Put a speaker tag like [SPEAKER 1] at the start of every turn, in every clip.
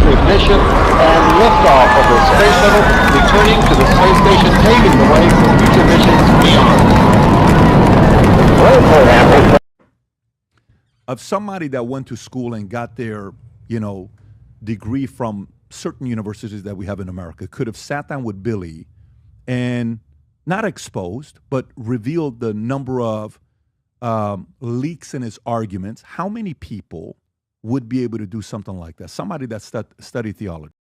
[SPEAKER 1] Ignition and liftoff of the space shuttle, returning to the space station, paving the way for future missions beyond.
[SPEAKER 2] Of somebody that went to school and got their, degree from certain universities that we have in America, could have sat down with Billy and not exposed, but revealed the number of leaks in his arguments, how many people would be able to do something like that? Somebody that studied theology.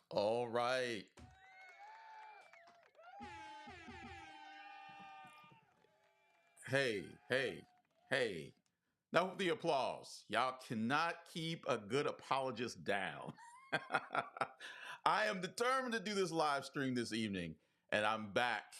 [SPEAKER 3] All right. Hey. No, the applause. Y'all cannot keep a good apologist down. I am determined to do this live stream this evening, and I'm back.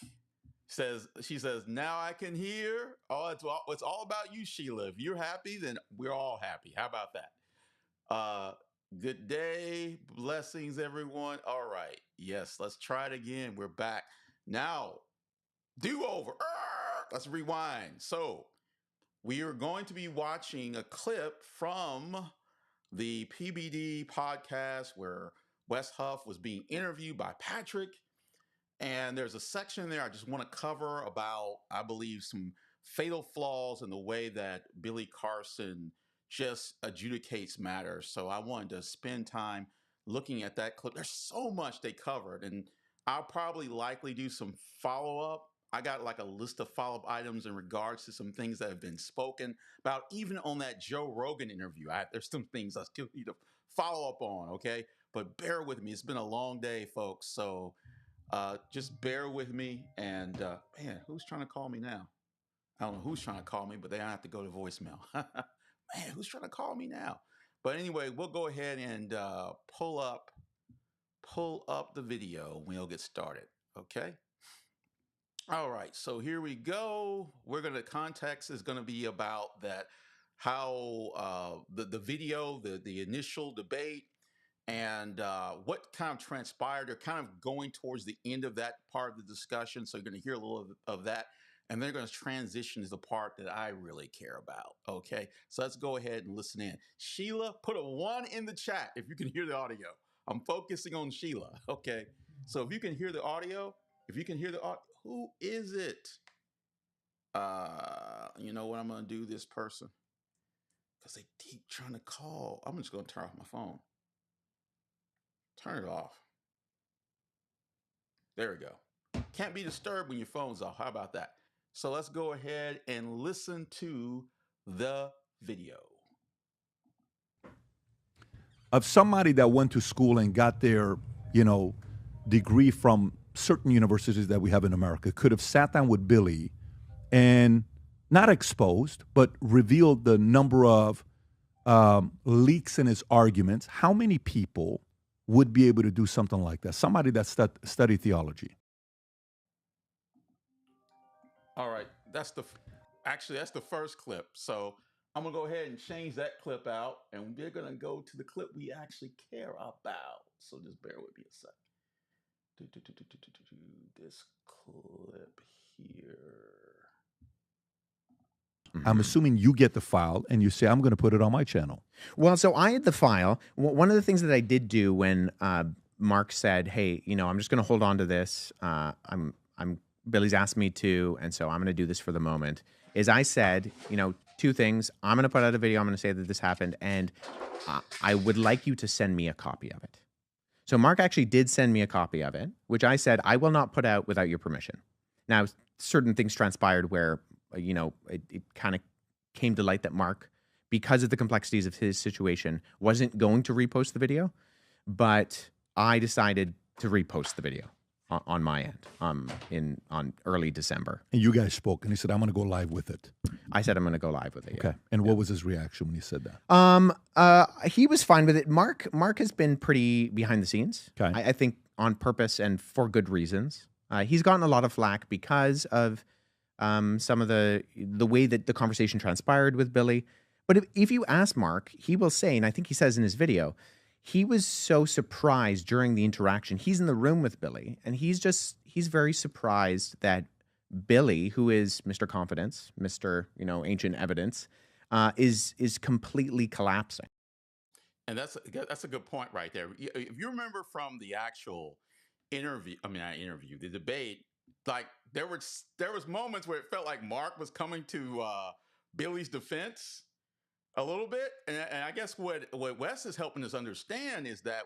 [SPEAKER 3] She says, now I can hear. Oh, it's all about you, Sheila. If you're happy, then we're all happy. How about that? Good day. Blessings, everyone. All right. Yes, let's try it again. We're back. Now, do-over. Let's rewind. So, we are going to be watching a clip from the PBD podcast where Wes Huff was being interviewed by Patrick. And there's a section there I just want to cover about, I believe, some fatal flaws in the way that Billy Carson just adjudicates matters. So I wanted to spend time looking at that clip. There's so much they covered, and I'll probably likely do some follow-up. I got like a list of follow-up items in regards to some things that have been spoken about, even on that Joe Rogan interview. There's some things I still need to follow up on, okay? But bear with me. It's been a long day, folks. So just bear with me. And man, who's trying to call me now? I don't know who's trying to call me, but they don't have to go to voicemail. Man, who's trying to call me now? But anyway, we'll go ahead and pull up the video. We'll get started. Okay. All right. So here we go. Context is going to be about that, how the video, the initial debate, and what kind of transpired. They're kind of going towards the end of that part of the discussion. So you're going to hear a little of that. And they're going to transition to the part that I really care about. Okay. So let's go ahead and listen in. Sheila, put a 1 in the chat if you can hear the audio. I'm focusing on Sheila. Okay. So if you can hear the audio, who is it? You know what? I'm going to do this person because they keep trying to call. I'm just going to turn off my phone. Turn it off. There we go. Can't be disturbed when your phone's off. How about that? So let's go ahead and listen to the video.
[SPEAKER 2] Of somebody that went to school and got their, degree from certain universities that we have in America, could have sat down with Billy and not exposed, but revealed the number of leaks in his arguments, how many people would be able to do something like that? Somebody that studied theology.
[SPEAKER 3] All right, that's the first clip. So I'm gonna go ahead and change that clip out, and we're gonna go to the clip we actually care about. So just bear with me a sec. This clip here.
[SPEAKER 2] I'm assuming you get the file and you say, I'm going to put it on my channel.
[SPEAKER 4] Well, so I had the file. One of the things that I did do when Mark said, hey, I'm just going to hold on to this. I'm Billy's asked me to, and so I'm going to do this for the moment, is I said, two things. I'm going to put out a video. I'm going to say that this happened, and I would like you to send me a copy of it. So Mark actually did send me a copy of it, which I said I will not put out without your permission. Now, certain things transpired where, it kind of came to light that Mark, because of the complexities of his situation, wasn't going to repost the video, but I decided to repost the video on my end on early December.
[SPEAKER 2] And you guys spoke, and he said, I'm going to go live with it.
[SPEAKER 4] I said I'm going to go live with it.
[SPEAKER 2] Okay.
[SPEAKER 4] Yeah.
[SPEAKER 2] And what was his reaction when he said that?
[SPEAKER 4] He was fine with it. Mark has been pretty behind the scenes.
[SPEAKER 2] Okay.
[SPEAKER 4] I think on purpose and for good reasons. He's gotten a lot of flack because of some of the way that the conversation transpired with Billy. But if you ask Mark, he will say, and I think he says in his video, he was so surprised during the interaction. He's in the room with Billy, and he's very surprised that Billy, who is Mr. Confidence, Mr. Ancient Evidence, is completely collapsing.
[SPEAKER 3] And that's a good point right there. If you remember from the actual the debate, like there was moments where it felt like Mark was coming to Billy's defense a little bit, and I guess what Wes is helping us understand is that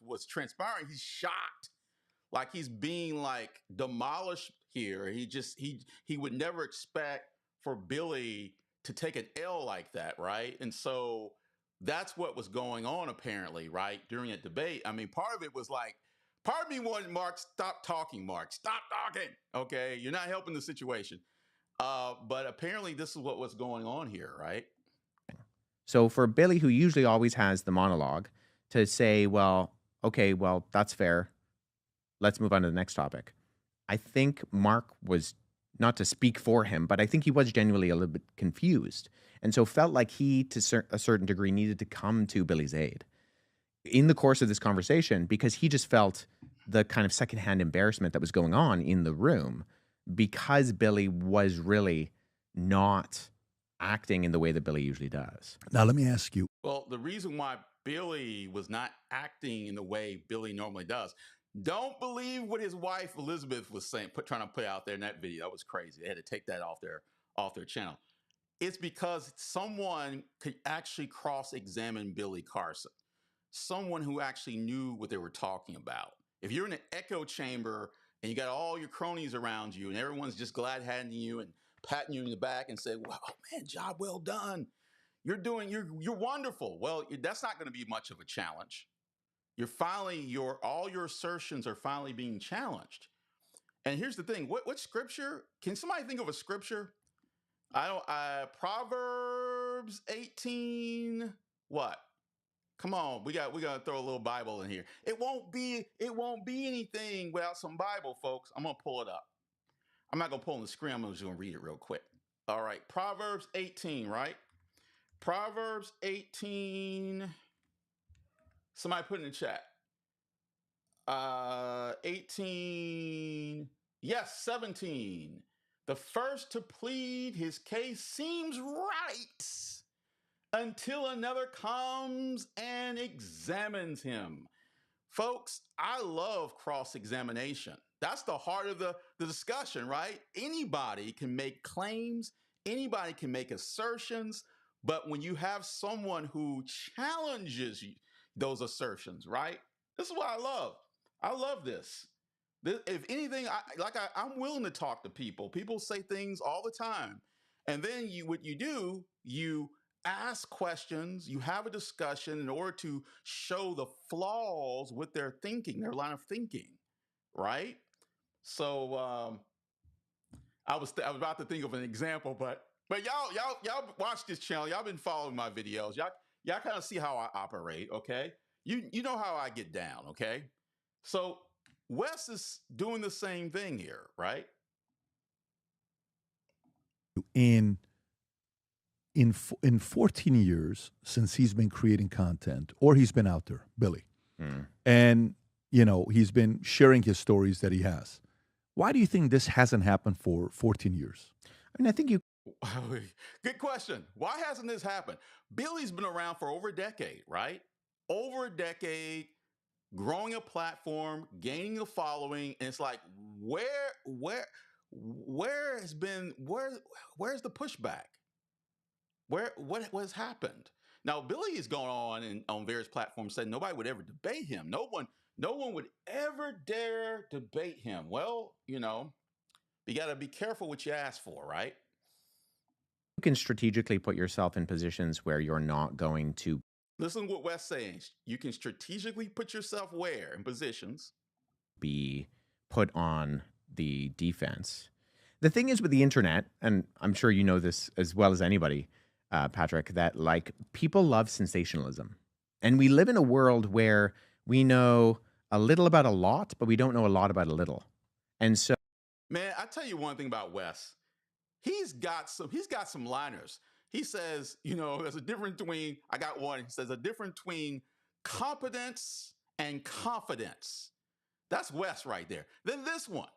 [SPEAKER 3] what's transpiring, he's shocked, like he's being like demolished here. He would never expect for Billy to take an L like that, right? And so that's what was going on apparently, right, during that debate. I mean, part of it was like, part of me wanted Mark, stop talking, Mark, stop talking. Okay, you're not helping the situation. But apparently, this is what was going on here, right?
[SPEAKER 4] So for Billy, who usually always has the monologue, to say, well, okay, well, that's fair. Let's move on to the next topic. I think Mark was, not to speak for him, but I think he was genuinely a little bit confused. And so felt like he, to a certain degree, needed to come to Billy's aid in the course of this conversation, because he just felt the kind of secondhand embarrassment that was going on in the room because Billy was really not acting in the way that Billy usually does.
[SPEAKER 2] Now, let me ask you.
[SPEAKER 3] Well, the reason why Billy was not acting in the way Billy normally does, don't believe what his wife Elizabeth was saying, trying to put out there in that video. That was crazy. They had to take that off their channel. It's because someone could actually cross-examine Billy Carson, someone who actually knew what they were talking about. If you're in an echo chamber and you got all your cronies around you and everyone's just glad-handing you and patting you in the back and say, "Wow, man, job well done. You're wonderful." Well, that's not going to be much of a challenge. All your assertions are finally being challenged. And here's the thing: what scripture? Can somebody think of a scripture? Proverbs 18. What? Come on, we got to throw a little Bible in here. It won't be anything without some Bible, folks. I'm gonna pull it up. I'm not going to pull on the screen. I'm just going to read it real quick. All right. Proverbs 18, right? Proverbs 18. Somebody put in the chat. 18. Yes, 17. The first to plead his case seems right until another comes and examines him. Folks, I love cross-examination. That's the heart of the discussion, right? Anybody can make claims, anybody can make assertions, but when you have someone who challenges those assertions, right? This is what I love. I love this. If anything, I'm willing to talk to people. People say things all the time. And then you ask questions, you have a discussion in order to show the flaws with their thinking, their line of thinking, right? So I was about to think of an example, but y'all watch this channel. Y'all been following my videos. Y'all kind of see how I operate, okay? You know how I get down, okay? So Wes is doing the same thing here, right?
[SPEAKER 2] In 14 years since he's been creating content, or he's been out there, Billy, and he's been sharing his stories that he has. Why do you think this hasn't happened for 14 years?
[SPEAKER 4] I mean, I think
[SPEAKER 3] Good question. Why hasn't this happened? Billy's been around for over a decade, right? Over a decade, growing a platform, gaining a following, and it's like, where where's the pushback? What has happened? Now Billy is going on and on various platforms saying nobody would ever debate him. No one would ever dare debate him. Well, you got to be careful what you ask for, right?
[SPEAKER 4] You can strategically put yourself in positions where you're not going to
[SPEAKER 3] Listen to what Wes saying. You can strategically put yourself where in positions
[SPEAKER 4] be put on the defense. The thing is with the internet, and I'm sure you know this as well as anybody, Patrick, that like people love sensationalism. And we live in a world where we know a little about a lot, but we don't know a lot about a little. And so,
[SPEAKER 3] man, I tell you one thing about Wes. He's got some liners. He says, there's a difference between, I got one. He says a difference between competence and confidence. That's Wes right there. Then this one.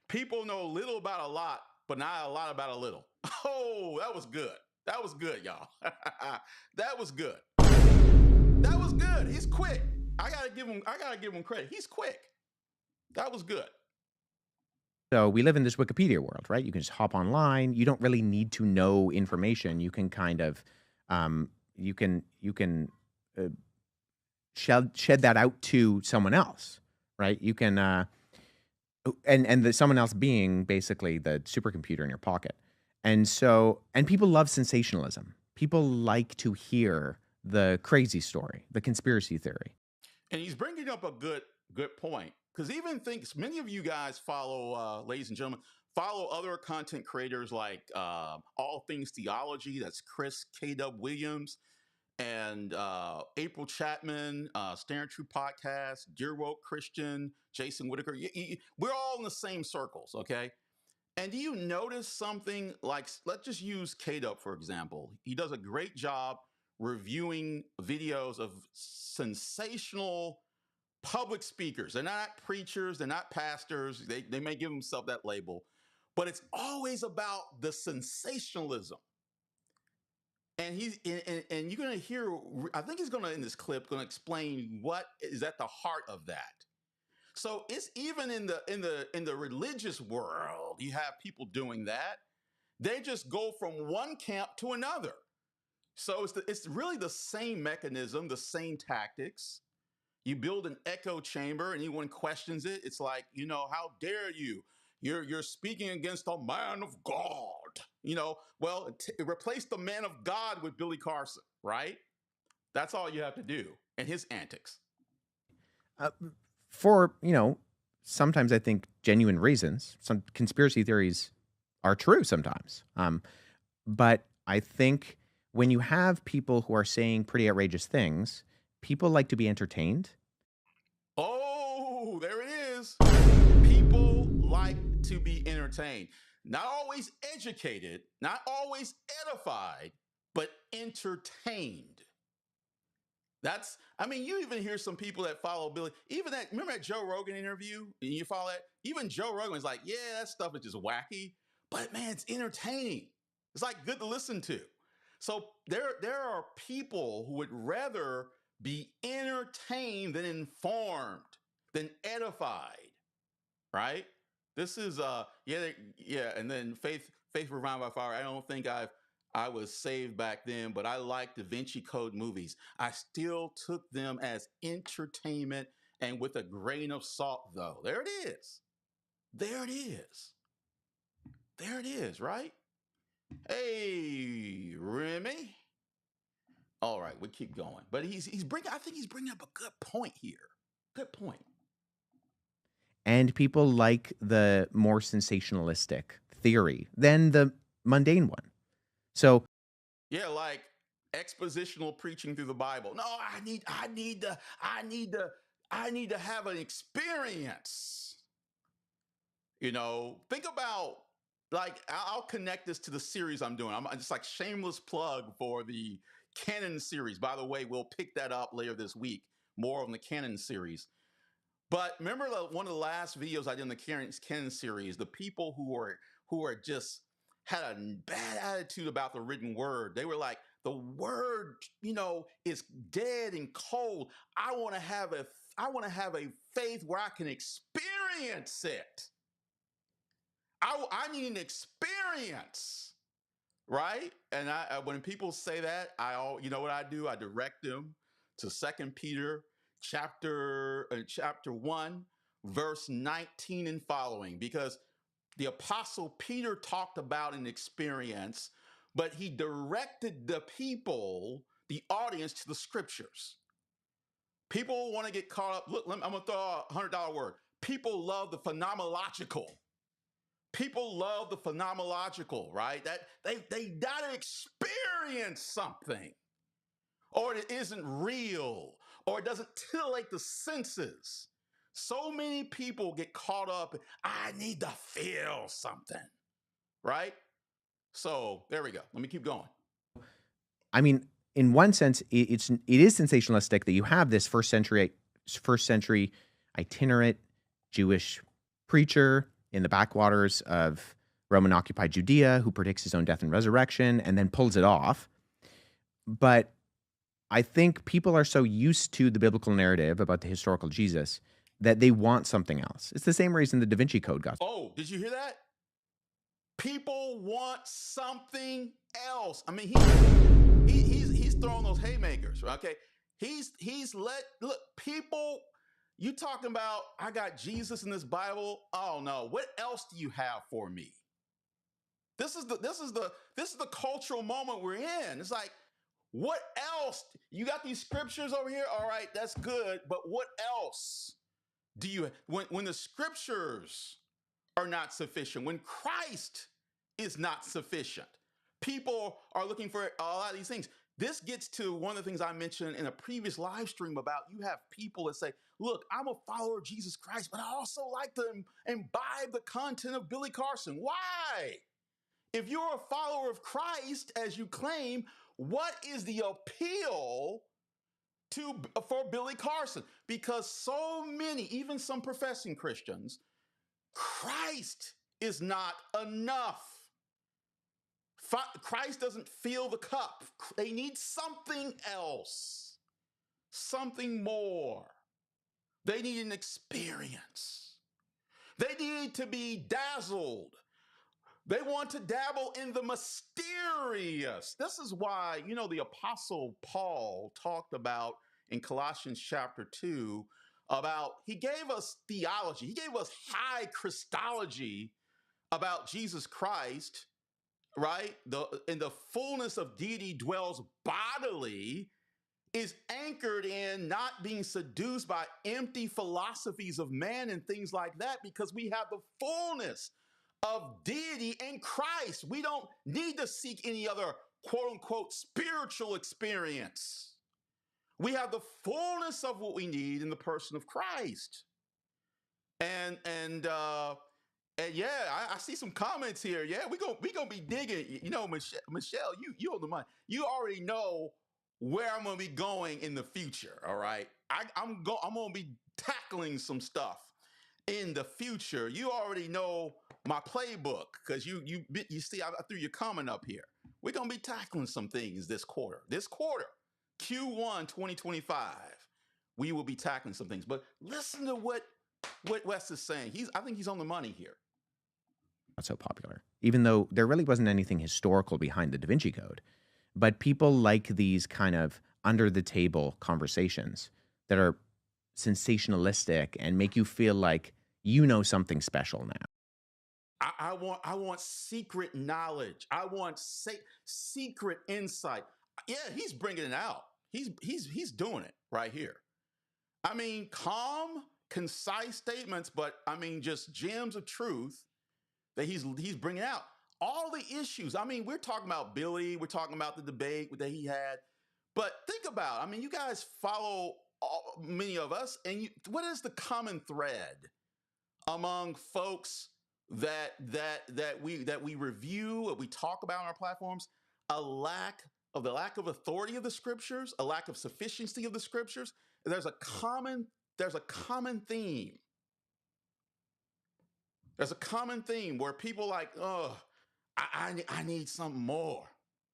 [SPEAKER 3] People know little about a lot, but not a lot about a little. Oh, that was good. That was good, y'all. That was good. That was good. He's quick. I gotta give him credit. He's quick. That was good.
[SPEAKER 4] So we live in this Wikipedia world, right? You can just hop online. You don't really need to know information. You can kind of, you can shed that out to someone else, right? You can, and someone else being basically the supercomputer in your pocket. And people love sensationalism. People like to hear the crazy story, the conspiracy theory.
[SPEAKER 3] And he's bringing up a good point. Because many of you guys follow, ladies and gentlemen, follow other content creators like All Things Theology. That's Chris K.W. Williams and April Chapman, Stand True Podcast, Dear Woke Christian, Jason Whitaker. We're all in the same circles, okay? And do you notice something like, let's just use K.W. for example. He does a great job reviewing videos of sensational public speakers. They're not preachers, they're not pastors. They may give themselves that label, but it's always about the sensationalism. And and you're going to hear, I think he's going to, in this clip, going to explain what is at the heart of that. So it's even in the religious world, you have people doing that. They just go from one camp to another. So it's really the same mechanism, the same tactics. You build an echo chamber and anyone questions it. It's like, how dare you? You're speaking against a man of God. Replace the man of God with Billy Carson, right? That's all you have to do. And his antics.
[SPEAKER 4] For, sometimes I think genuine reasons, some conspiracy theories are true sometimes. But I think when you have people who are saying pretty outrageous things, people like to be entertained.
[SPEAKER 3] Oh, there it is. People like to be entertained. Not always educated, not always edified, but entertained. You even hear some people that follow Billy, remember that Joe Rogan interview? And you follow that? Even Joe Rogan is like, yeah, that stuff is just wacky, but man, it's entertaining. It's like good to listen to. So there are people who would rather be entertained than informed, than edified, right? This is and then faith refined by fire. I don't think I was saved back then, but I liked the Vinci Code movies. I still took them as entertainment and with a grain of salt, though. There it is. There it is. There it is, right? Hey, Remy. All right, we keep going. But I think he's bringing up a good point here. Good point.
[SPEAKER 4] And people like the more sensationalistic theory than the mundane one. So,
[SPEAKER 3] yeah, like expositional preaching through the Bible. No, I need to have an experience. Think about, like, I'll connect this to the series I'm doing. I'm just like shameless plug for the Canon series. By the way, we'll pick that up later this week. More on the Canon series. But remember one of the last videos I did in the Canon series, the people who are just had a bad attitude about the written word. They were like, the word, is dead and cold. I want I want to have a faith where I can experience it. I need an experience, right? And when people say that, you know what I do? I direct them to 2 Peter chapter 1, verse 19 and following, because the apostle Peter talked about an experience, but he directed the people, the audience, to the scriptures. People want to get caught up. Look, I'm going to throw a $100 word. People love the phenomenological. People love the phenomenological, right? That they gotta experience something, or it isn't real, or it doesn't titillate the senses. So many people get caught up. I need to feel something, right? So there we go. Let me keep going.
[SPEAKER 4] I mean, in one sense, it is sensationalistic that you have this first century itinerant Jewish preacher in the backwaters of Roman occupied Judea who predicts his own death and resurrection and then pulls it off. But I think people are so used to the biblical narrative about the historical Jesus that they want something else. It's the same reason the Da Vinci Code got.
[SPEAKER 3] Oh, did you hear that? People want something else. I mean, he's throwing those haymakers, okay? Look, people, you talking about, I got Jesus in this Bible. Oh no, what else do you have for me? This is the cultural moment we're in. It's like, what else? You got these scriptures over here. All right, that's good. But what else do you, when the scriptures are not sufficient, when Christ is not sufficient, people are looking for a lot of these things. This gets to one of the things I mentioned in a previous live stream about you have people that say, look, I'm a follower of Jesus Christ, but I also like to imbibe the content of Billy Carson. Why? If you're a follower of Christ, as you claim, what is the appeal for Billy Carson? Because so many, even some professing Christians, Christ is not enough. Christ doesn't fill the cup. They need something else, something more. They need an experience. They need to be dazzled. They want to dabble in the mysterious. This is why, the Apostle Paul talked about in Colossians chapter 2 about, he gave us theology. He gave us high Christology about Jesus Christ, right? In the fullness of deity dwells bodily, is anchored in not being seduced by empty philosophies of man and things like that, because we have the fullness of deity in Christ. We don't need to seek any other quote unquote spiritual experience. We have the fullness of what we need in the person of Christ. And yeah, I see some comments here. Yeah, we gonna be digging. Michelle, you on the mind. You already know where I'm gonna be going in the future. All right, I'm gonna be tackling some stuff in the future. You already know my playbook because you see I threw your comment up here. We're gonna be tackling some things this quarter. Q1 2025. We will be tackling some things. But listen to what Wes is saying. I think he's on the money here.
[SPEAKER 4] Not so popular, even though there really wasn't anything historical behind the Da Vinci Code. But people like these kind of under the table conversations that are sensationalistic and make you feel like you know something special now.
[SPEAKER 3] I want secret knowledge. I want secret insight. Yeah, he's bringing it out. He's doing it right here. I mean, calm, concise statements, but I mean, just gems of truth that he's bringing out. All the issues. I mean, we're talking about Billy. We're talking about the debate that he had. But think about, I mean, you guys follow many of us, and what is the common thread among folks that we review, that we talk about on our platforms? The lack of authority of the scriptures, a lack of sufficiency of the scriptures. There's a common theme. There's a common theme where people like, oh, I need something more.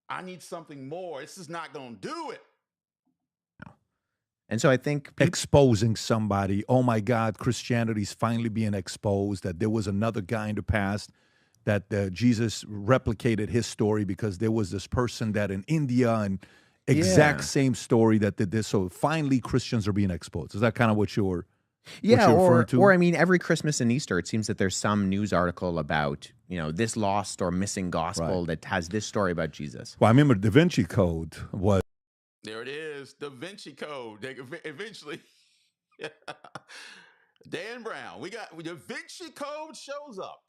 [SPEAKER 3] I need something more. This is not going to do it.
[SPEAKER 4] And so I think
[SPEAKER 2] exposing somebody. Oh my God, Christianity's finally being exposed. That there was another guy in the past that Jesus replicated his story because there was this person that in India and exact same story that did this. So finally, Christians are being exposed. Is that kind of what you're referring to?
[SPEAKER 4] Or I mean, every Christmas and Easter, it seems that there's some news article about this lost or missing gospel that has this story about Jesus.
[SPEAKER 2] Well, I remember Da Vinci Code was.
[SPEAKER 3] There it is, the Vinci Code. They eventually, Dan Brown. We got the Vinci Code shows up.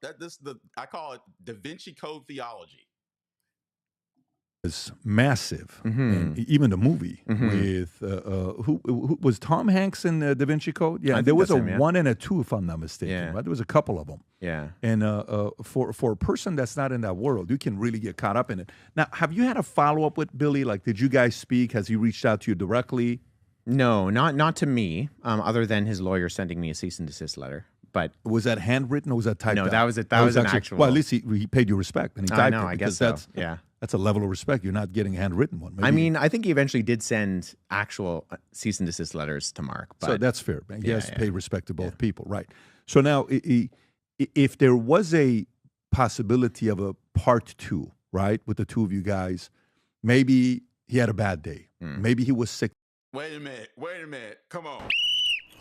[SPEAKER 3] I call it Da Vinci Code theology.
[SPEAKER 2] Was massive, and even the movie with who was Tom Hanks in Da Vinci Code? Yeah, there was a 1 and a 2, if I'm not mistaken. Right, there was a couple of them.
[SPEAKER 4] Yeah,
[SPEAKER 2] and for a person that's not in that world, you can really get caught up in it. Now, have you had a follow up with Billy? Like, did you guys speak? Has he reached out to you directly?
[SPEAKER 4] No, not to me. Other than his lawyer sending me a cease and desist letter. But
[SPEAKER 2] was that handwritten or was that typed out?
[SPEAKER 4] No, that was an actual.
[SPEAKER 2] Well, at least he paid you respect and he typed it.
[SPEAKER 4] I guess so.
[SPEAKER 2] That's a level of respect. You're not getting a handwritten one. Maybe.
[SPEAKER 4] I mean, I think he eventually did send actual cease and desist letters to Mark. But
[SPEAKER 2] so that's fair. Man. He has to pay respect to both people, right? So now, if there was a possibility of a part 2, right, with the two of you guys, maybe he had a bad day. Maybe he was sick.
[SPEAKER 3] Wait a minute. Come on.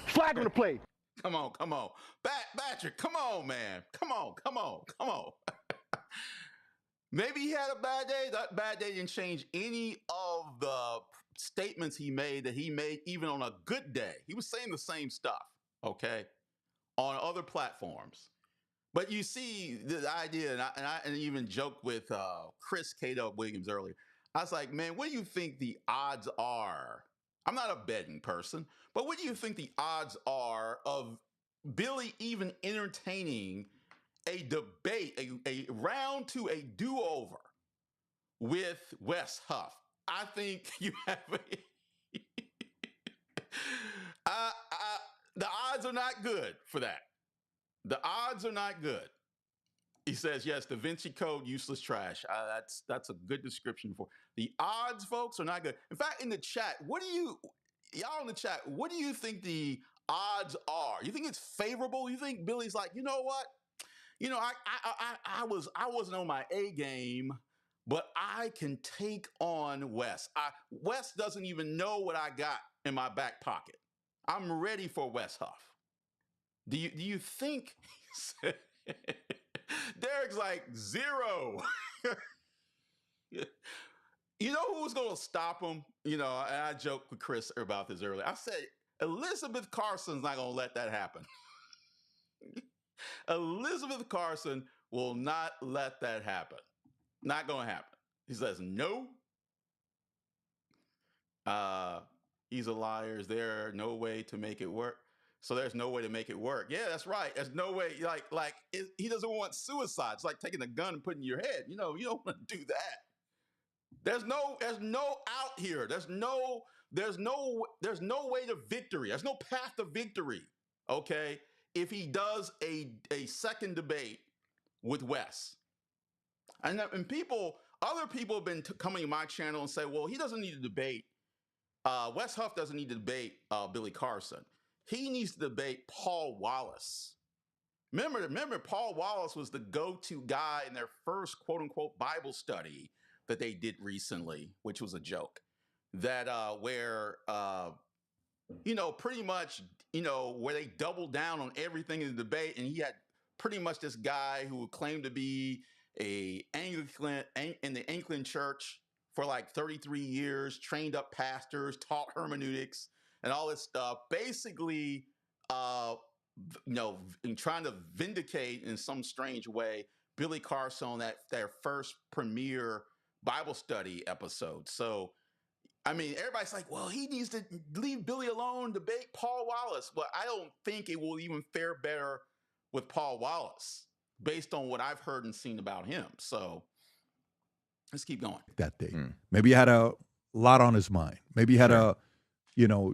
[SPEAKER 1] Flag on the play.
[SPEAKER 3] Come on. Patrick, come on, man. Come on. Maybe he had a bad day. That bad day didn't change any of the statements he made even on a good day. He was saying the same stuff, okay, on other platforms. But you see the idea, and I even joked with Chris Cato Williams earlier. I was like, man, what do you think the odds are? I'm not a betting person, but what do you think the odds are of Billy even entertaining a debate, a round to a do-over with Wes Huff? I think you have the odds are not good for that. The odds are not good. He says, yes, Da Vinci Code, useless trash. That's a good description for the odds, folks, are not good. In fact, in the chat, y'all in the chat, what do you think the odds are? You think it's favorable? You think Billy's like, you know what? I wasn't on my A game, but I can take on Wes. Wes doesn't even know what I got in my back pocket. I'm ready for Wes Huff. Do you think? Derek's like 0. You know who's going to stop him? And I joked with Chris about this earlier. I said, Elizabeth Carson's not going to let that happen. Elizabeth Carson will not let that happen. Not going to happen. He says, no. He's a liar. Is there no way to make it work? So there's no way to make it work. Yeah, that's right. There's no way. He doesn't want suicide. It's like taking a gun and putting in your head. You don't want to do that. There's no out here. There's no way to victory. There's no path to victory. Okay, if he does a second debate with Wes, and other people have been coming to my channel and say, well, he doesn't need to debate. Wes Huff doesn't need to debate Billy Carson. He needs to debate Paul Wallace. Remember, Paul Wallace was the go-to guy in their first quote-unquote Bible study that they did recently, which was a joke. That where pretty much where they doubled down on everything in the debate, and he had pretty much this guy who claimed to be a Anglican in the Anglican Church for like 33 years, trained up pastors, taught hermeneutics and all this stuff, basically, in trying to vindicate in some strange way Billy Carson on their first premiere Bible study episode. So, I mean, everybody's like, well, he needs to leave Billy alone, debate Paul Wallace. But I don't think it will even fare better with Paul Wallace based on what I've heard and seen about him. So let's keep going.
[SPEAKER 2] That day. Maybe he had a lot on his mind. Maybe he had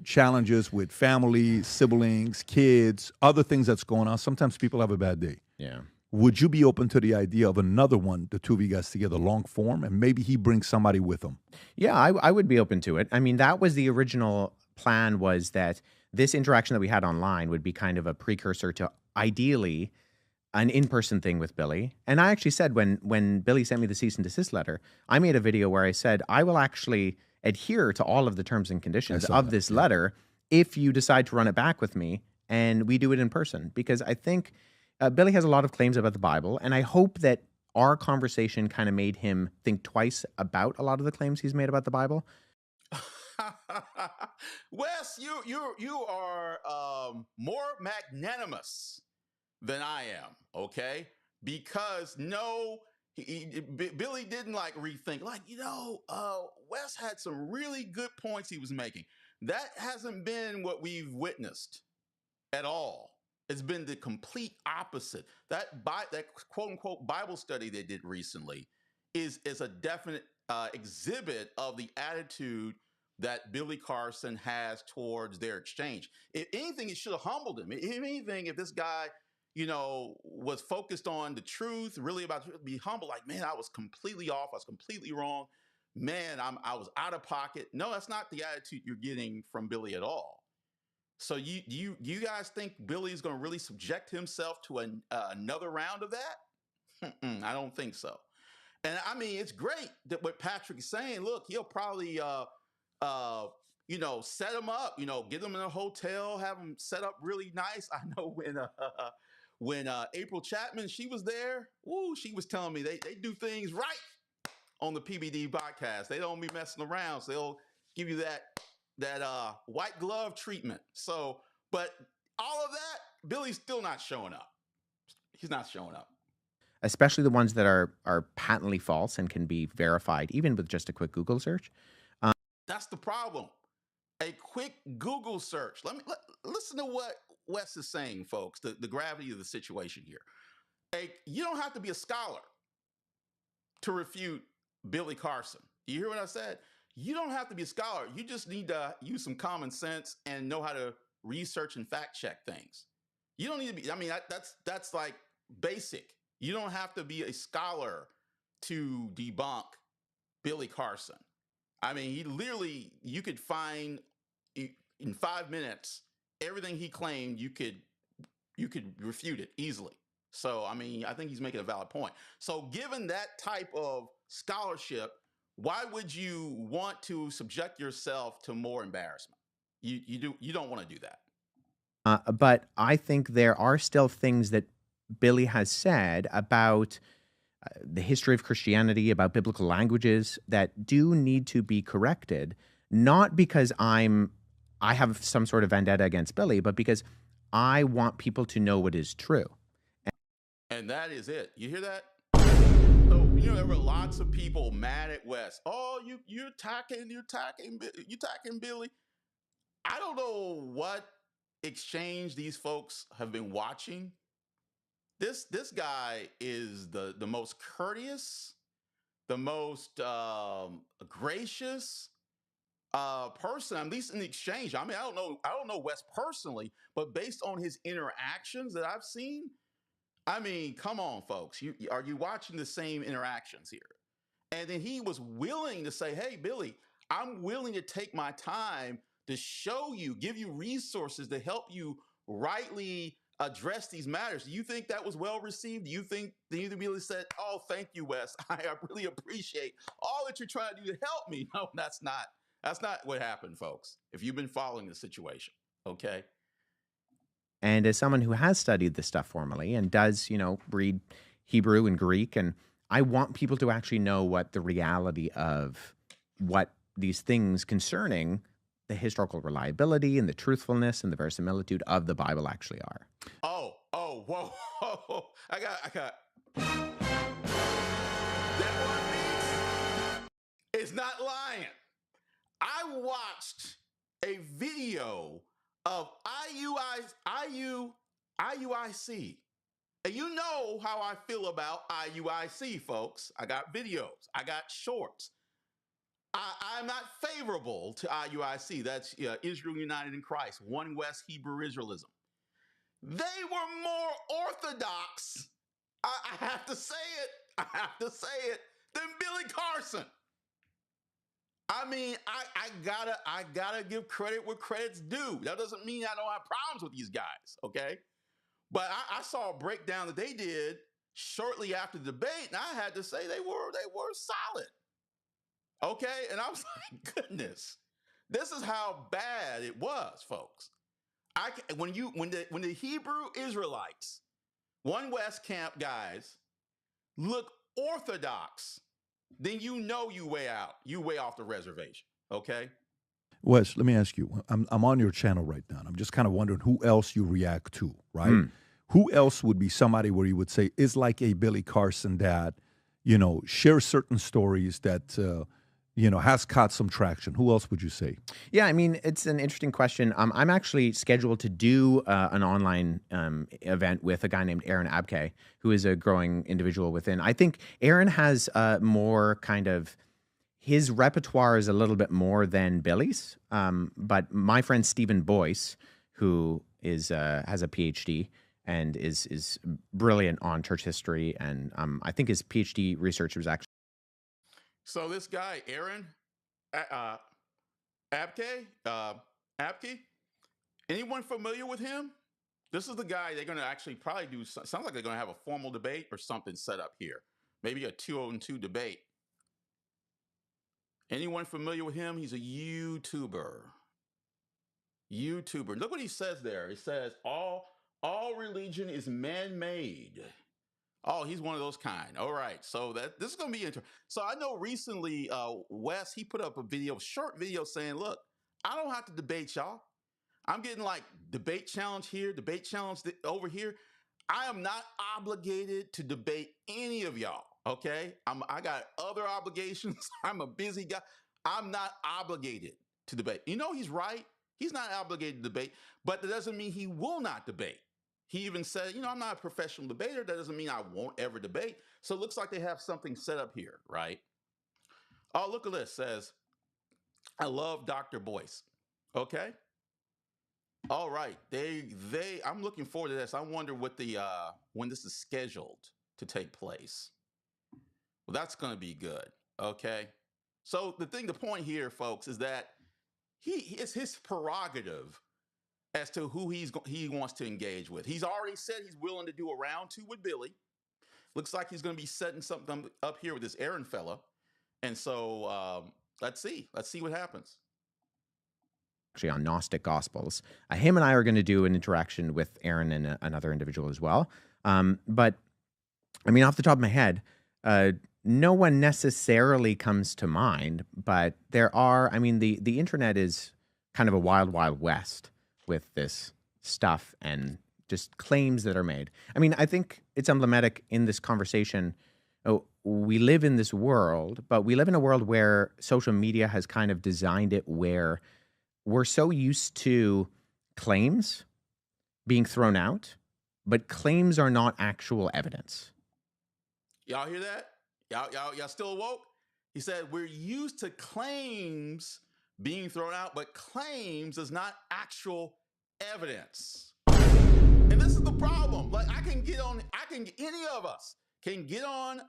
[SPEAKER 2] challenges with family, siblings, kids, other things that's going on. Sometimes people have a bad day.
[SPEAKER 4] Yeah.
[SPEAKER 2] Would you be open to the idea of another one, the two of you guys together, long form, and maybe he brings somebody with him?
[SPEAKER 4] Yeah, I would be open to it. I mean, that was the original plan was that this interaction that we had online would be kind of a precursor to ideally an in-person thing with Billy. And I actually said when Billy sent me the cease and desist letter, I made a video where I said, I will actually adhere to all of the terms and conditions of this letter if you decide to run it back with me and we do it in person. Because I think Billy has a lot of claims about the Bible, and I hope that our conversation kind of made him think twice about a lot of the claims he's made about the Bible.
[SPEAKER 3] Wes, you are more magnanimous than I am, okay? Because no, Billy didn't like rethink. Like, Wes had some really good points he was making. That hasn't been what we've witnessed at all. It's been the complete opposite. That quote unquote Bible study they did recently is a definite exhibit of the attitude that Billy Carson has towards their exchange. If anything, it should have humbled him. If anything, if this guy, was focused on the truth, really about to be humble, like, man, I was completely off. I was completely wrong. Man, I was out of pocket. No, that's not the attitude you're getting from Billy at all. So you guys think Billy's going to really subject himself to another round of that? I don't think so. And I mean, it's great that what Patrick is saying. Look, he'll probably set him up. Get him in a hotel, have him set up really nice. I know when April Chapman, she was there. Woo, she was telling me they do things right on the PBD podcast. They don't be messing around. So they'll give you that white glove treatment. So, but all of that, Billy's still not showing up. He's not showing up.
[SPEAKER 4] Especially the ones that are patently false and can be verified, even with just a quick Google search.
[SPEAKER 3] That's the problem. A quick Google search. Listen to what Wes is saying, folks, the gravity of the situation here. You don't have to be a scholar to refute Billy Carson. You hear what I said? You don't have to be a scholar. You just need to use some common sense and know how to research and fact check things. You don't need to be, I mean, that's like basic. You don't have to be a scholar to debunk Billy Carson. I mean, you could find in 5 minutes, everything he claimed, you could refute it easily. So, I mean, I think he's making a valid point. So given that type of scholarship, why would you want to subject yourself to more embarrassment? You don't want to do that.
[SPEAKER 4] But I think there are still things that Billy has said about the history of Christianity, about biblical languages that do need to be corrected, not because I have some sort of vendetta against Billy, but because I want people to know what is true.
[SPEAKER 3] And that is it. You hear that? So, there were lots of people mad at Wes. Oh, you're attacking Billy. I don't know what exchange these folks have been watching. This guy is the most courteous, the most gracious person, at least in the exchange. I mean, I don't know Wes personally, but based on his interactions that I've seen, I mean, come on, folks. Are you watching the same interactions here? And then he was willing to say, hey, Billy, I'm willing to take my time to show you, give you resources to help you rightly address these matters. Do you think that was well received? Do you think Billy said, oh, thank you, Wes. I really appreciate all that you're trying to do to help me? No, that's not what happened, folks. If you've been following the situation, okay?
[SPEAKER 4] And as someone who has studied this stuff formally and does, read Hebrew and Greek, and I want people to actually know what the reality of what these things concerning the historical reliability and the truthfulness and the verisimilitude of the Bible actually are.
[SPEAKER 3] Whoa. I got. That one is not lying. I watched a video of IUIC. And you know how I feel about IUIC, folks. I got videos. I got shorts. I'm not favorable to IUIC. That's Israel United in Christ, One West Hebrew Israelism. They were more orthodox, I have to say it, than Billy Carson. I mean, I gotta give credit where credit's due. That doesn't mean I don't have problems with these guys, okay? But I saw a breakdown that they did shortly after the debate, and I had to say they were solid. Okay, and I was like, goodness, this is how bad it was, folks. When the Hebrew Israelites, one West Camp guys, look orthodox, then you know you way off the reservation. Okay.
[SPEAKER 2] Wes, let me ask you. I'm on your channel right now. And I'm just kind of wondering who else you react to, right? Who else would be somebody where you would say is like a Billy Carson that, shares certain stories that, has caught some traction? Who else would you say?
[SPEAKER 4] Yeah, I mean, it's an interesting question. I'm actually scheduled to do an online event with a guy named Aaron Abke, who is a growing individual within. I think Aaron has more kind of, his repertoire is a little bit more than Billy's. But my friend Stephen Boyce, who has a PhD and is brilliant on church history, and I think his PhD research was actually.
[SPEAKER 3] So this guy, Aaron Abke, anyone familiar with him? This is the guy they're going to actually probably do. Sounds like they're going to have a formal debate or something set up here. Maybe a 2-on-2 debate. Anyone familiar with him? He's a YouTuber. Look what he says there. He says, all religion is man-made. Oh, he's one of those kind. All right. So this is going to be interesting. So I know recently, Wes, he put up a short video saying, look, I don't have to debate y'all. I'm getting like debate challenge here, debate challenge over here. I am not obligated to debate any of y'all. Okay. I got other obligations. I'm a busy guy. I'm not obligated to debate. He's right. He's not obligated to debate, but that doesn't mean he will not debate. He even said, I'm not a professional debater. That doesn't mean I won't ever debate. So it looks like they have something set up here, right? Oh, look at this. It says, I love Dr. Boyce. Okay. All right. I'm looking forward to this. I wonder what when this is scheduled to take place. Well, that's going to be good. Okay. So the point here, folks, is that it's his prerogative as to who he wants to engage with. He's already said he's willing to do a round 2 with Billy. Looks like he's going to be setting something up here with this Aaron fella. And so let's see what happens.
[SPEAKER 4] Actually on Gnostic Gospels. Him and I are going to do an interaction with Aaron and another individual as well. But I mean, off the top of my head, no one necessarily comes to mind, but there are, I mean, the internet is kind of a wild, wild west with this stuff and just claims that are made. I mean, I think it's emblematic in this conversation. We live in this world, but we live in a world where social media has kind of designed it where we're so used to claims being thrown out, but claims are not actual evidence.
[SPEAKER 3] Y'all hear that? Y'all still woke? He said, we're used to claims being thrown out, but claims is not actual evidence. And this is the problem. Like any of us can get on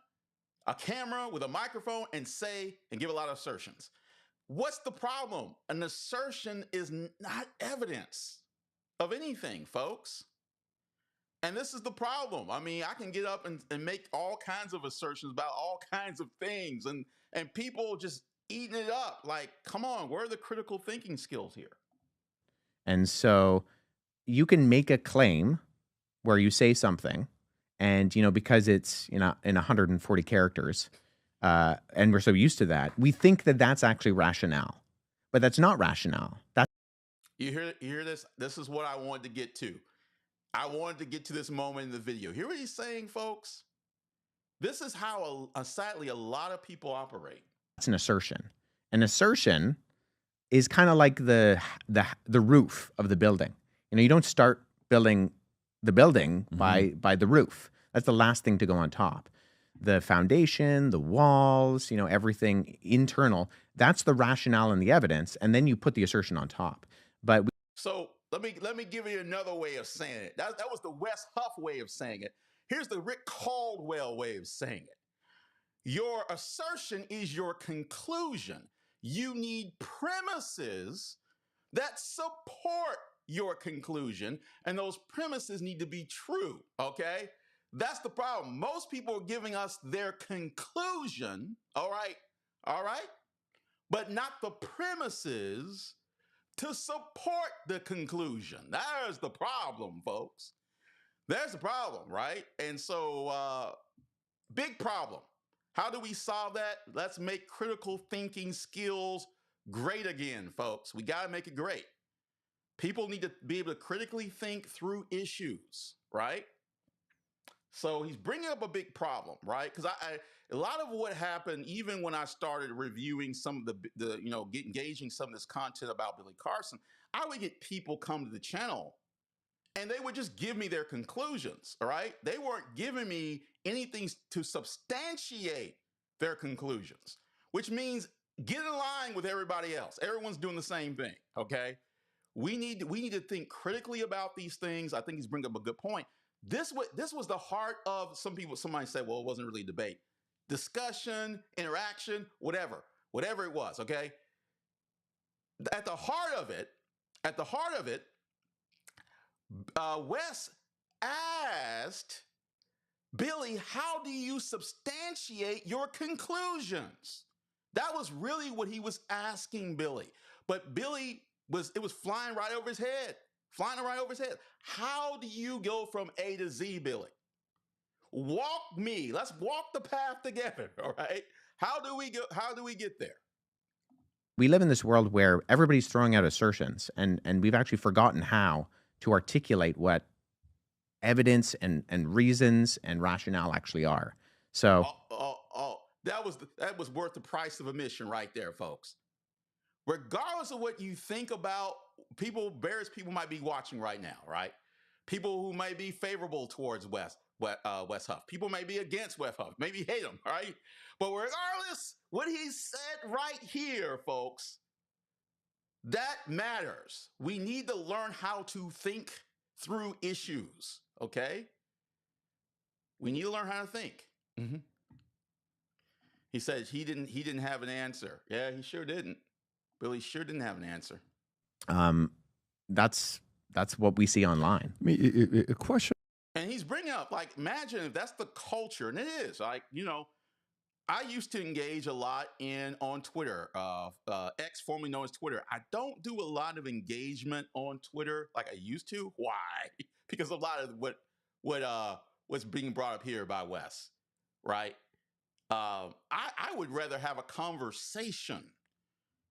[SPEAKER 3] a camera with a microphone and give a lot of assertions. What's the problem? An assertion is not evidence of anything, folks. And this is the problem. I mean, I can get up and make all kinds of assertions about all kinds of things and people just eating it up. Like, come on, where are the critical thinking skills here?
[SPEAKER 4] And so you can make a claim where you say something and, because it's, in 140 characters, and we're so used to that, we think that that's actually rationale, but that's not rationale.
[SPEAKER 3] You hear this? This is what I wanted to get to. I wanted to get to this moment in the video. Hear what he's saying, folks? This is how, sadly, a lot of people operate.
[SPEAKER 4] That's an assertion. An assertion is kind of like the roof of the building. You don't start building the building by the roof. That's the last thing to go on top. The foundation, the walls, everything internal, that's the rationale and the evidence, and then you put the assertion on top.
[SPEAKER 3] So let me give you another way of saying it. That was the Wes Huff way of saying it. Here's the Rick Caldwell way of saying it. Your assertion is your conclusion. You need premises that support your conclusion, and those premises need to be true, okay? That's the problem. Most people are giving us their conclusion, all right, but not the premises to support the conclusion. There's the problem, folks. There's the problem, right? And so, big problem. How do we solve that? Let's make critical thinking skills great again, folks. We got to make it great. People need to be able to critically think through issues, right? So he's bringing up a big problem, right? Because a lot of what happened, even when I started reviewing some of the engaging some of this content about Billy Carson, I would get people come to the channel and they would just give me their conclusions, all right? They weren't giving me anything to substantiate their conclusions, which means get in line with everybody else. Everyone's doing the same thing, okay? We need to think critically about these things. I think he's bringing up a good point. This was the heart of somebody said, well, it wasn't really a debate. Discussion, interaction, whatever it was, okay? At the heart of it, Wes asked Billy, how do you substantiate your conclusions? That was really what he was asking Billy. But Billy it was flying right over his head. How do you go from A to Z, Billy? Let's walk the path together, all right? How do we get there?
[SPEAKER 4] We live in this world where everybody's throwing out assertions, and we've actually forgotten how to articulate what evidence and reasons and rationale actually are. So
[SPEAKER 3] that was worth the price of admission right there, folks. Regardless of what you think about various people might be watching right now, right? People who may be favorable towards Wes Huff. People may be against Wes Huff, maybe hate him, right? But regardless, what he said right here, folks, that matters. We need to learn how to think through issues, okay? We need to learn how to think. Mm-hmm. He says he didn't have an answer. Yeah, he sure didn't. Billy sure didn't have an answer.
[SPEAKER 4] That's what we see online.
[SPEAKER 2] I mean, a question.
[SPEAKER 3] And he's bringing up, like, imagine if that's the culture, and it is. Like, I used to engage a lot on Twitter, X, formerly known as Twitter. I don't do a lot of engagement on Twitter like I used to. Why? Because a lot of what's being brought up here by Wes, right? I would rather have a conversation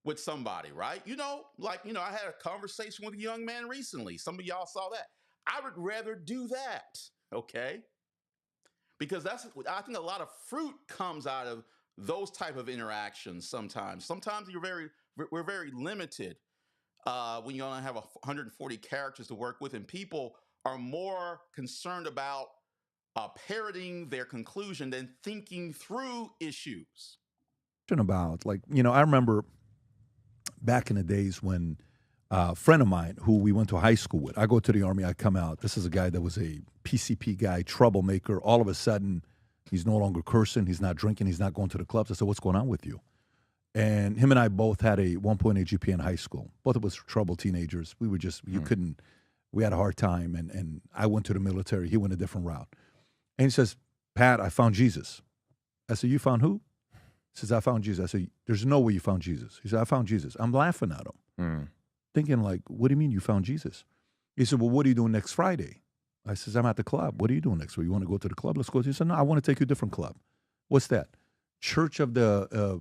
[SPEAKER 3] with somebody, right? I had a conversation with a young man recently. Some of y'all saw that. I would rather do that, okay? Because I think a lot of fruit comes out of those type of interactions sometimes. Sometimes we're very limited when you only have 140 characters to work with, and people are more concerned about parroting their conclusion than thinking through issues.
[SPEAKER 2] About, I remember back in the days when a friend of mine who we went to high school with, I go to the Army, I come out. This is a guy that was a PCP guy, troublemaker. All of a sudden, he's no longer cursing. He's not drinking. He's not going to the clubs. I said, what's going on with you? And him and I both had a 1.8 GPA in high school. Both of us troubled teenagers. We were just, we had a hard time. And I went to the military. He went a different route. And he says, Pat, I found Jesus. I said, you found who? He says, I found Jesus. I said, there's no way you found Jesus. He said, I found Jesus. I'm laughing at him, thinking like, what do you mean you found Jesus? He said, well, what are you doing next Friday? I says, I'm at the club. What are you doing next week? You want to go to the club? Let's go. He said, no, I want to take you to a different club. What's that? Church of the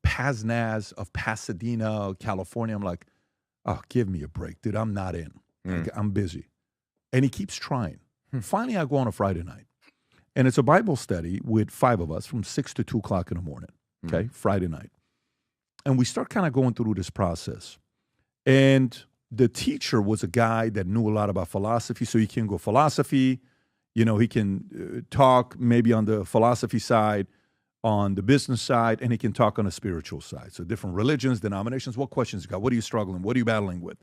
[SPEAKER 2] Paznaz of Pasadena, California. I'm like, oh, give me a break, dude. I'm not in. I'm busy. And he keeps trying. Finally, I go on a Friday night. And it's a Bible study with 5 of us from 6 to 2 o'clock in the morning, okay, Friday night. And we start kind of going through this process. And the teacher was a guy that knew a lot about philosophy, so he can go philosophy. He can talk maybe on the philosophy side, on the business side, and he can talk on the spiritual side. So different religions, denominations, what questions you got? What are you struggling? What are you battling with?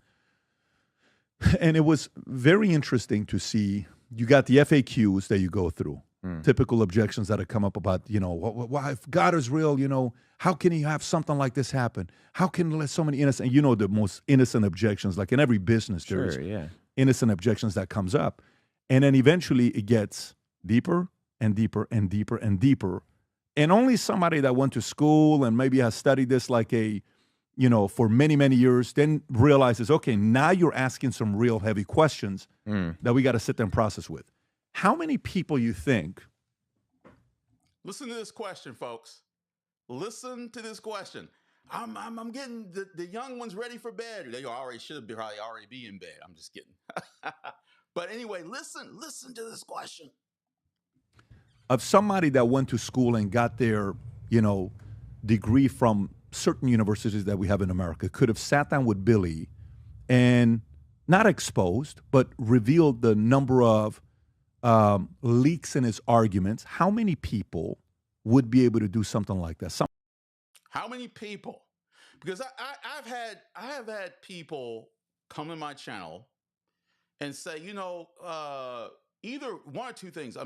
[SPEAKER 2] And it was very interesting to see. You got the FAQs that you go through. typical objections that have come up about, why if God is real, how can he have something like this happen? How can let so many innocent, the most innocent objections, like in every business, there's innocent objections that comes up. And then eventually it gets deeper and deeper and deeper and deeper. And only somebody that went to school and maybe has studied this like for many, many years, then realizes, okay, now you're asking some real heavy questions that we got to sit there and process with. How many people you think?
[SPEAKER 3] Listen to this question, folks. Listen to this question. I'm getting the young ones ready for bed. They should probably already be in bed. I'm just kidding. But anyway, listen to this question.
[SPEAKER 2] Of somebody that went to school and got their, degree from certain universities that we have in America, could have sat down with Billy and not exposed, but revealed the number of leaks in his arguments. How many people would be able to do something like that?
[SPEAKER 3] How many people? Because I have had people come to my channel and say, either one or two things.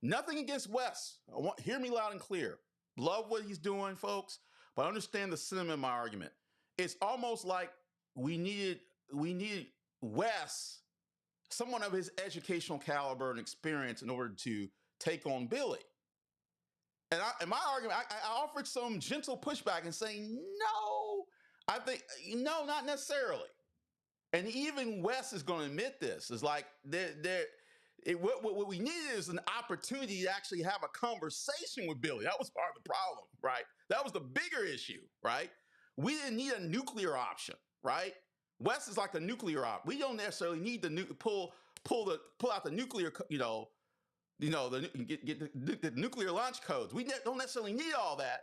[SPEAKER 3] Nothing against Wes. Hear me loud and clear. Love what he's doing, folks, but understand the sentiment of my argument. It's almost like we needed Wes, someone of his educational caliber and experience, in order to take on Billy. And in my argument, I offered some gentle pushback and saying, no, I think, no, not necessarily. And even Wes is going to admit this. It's like what we needed is an opportunity to actually have a conversation with Billy. That was part of the problem, right? That was the bigger issue, right? We didn't need a nuclear option, right? Wes is like a nuclear op. We don't necessarily need to pull out the nuclear, get the nuclear launch codes. We don't necessarily need all that.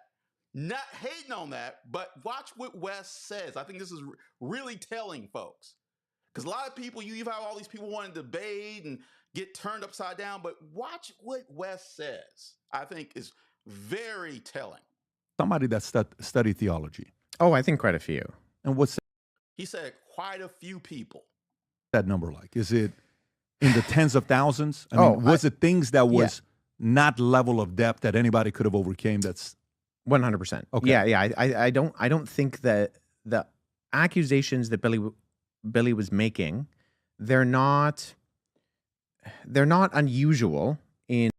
[SPEAKER 3] Not hating on that, but watch what Wes says. I think this is really telling, folks. Because a lot of people, you have all these people wanting to debate and get turned upside down, but watch what Wes says. I think is very telling.
[SPEAKER 2] Somebody that studied theology.
[SPEAKER 4] Oh, I think quite a few.
[SPEAKER 2] And what's
[SPEAKER 3] he said? Quite a few people.
[SPEAKER 2] That number like? Is it in the tens of thousands? I mean, was it things that was not level of depth that anybody could have overcame? That's
[SPEAKER 4] 100%.
[SPEAKER 2] Okay.
[SPEAKER 4] Yeah. I don't think that the accusations that Billy was making, they're not unusual in.